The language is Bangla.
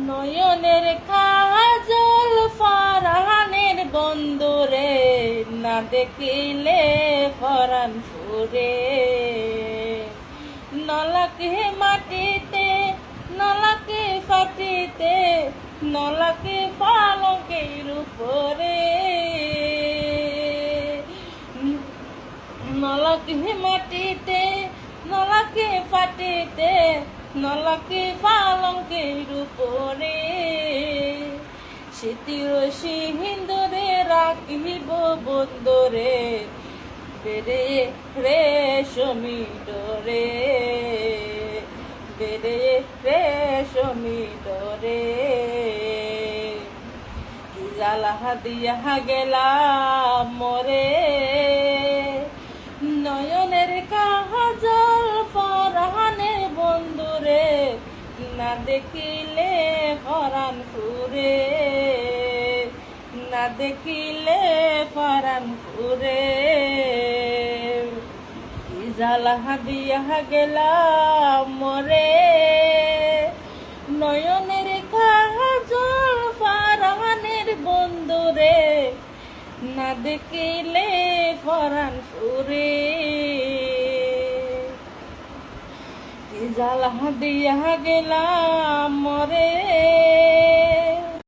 নয়নের কাজল ফারহানের বন্দরে, না দেখিলে ফরান ফুরে। নলাকে মাটিতে, নলাকে ফাটিতে, নলাকে পালকের উপরে। নলাকে মাটিতে, নলাকে ফাটিতে, নলাকে পালঙ্কের উপরে। স্মৃতির সিন্দুরে রাখিব বন্দরে, বেড়ে রেশমি ডরে, বেড়ে রেশমি ডরে। কি জ্বালা দিয়া গেলাম মরে, নয়নের কাজল ফরহানের বন্ধুরে, না দেখিলে ফরান ফুরে, না দেখিলে ফরান ফুরে। কি জ্বালা দিয়া গেলাম মরে, নয়নের কাজল ফরহানের বন্ধুরে, না দেখিলে ফরান ফুরে। কি জ্বালা দিয়া গেলাম মরে।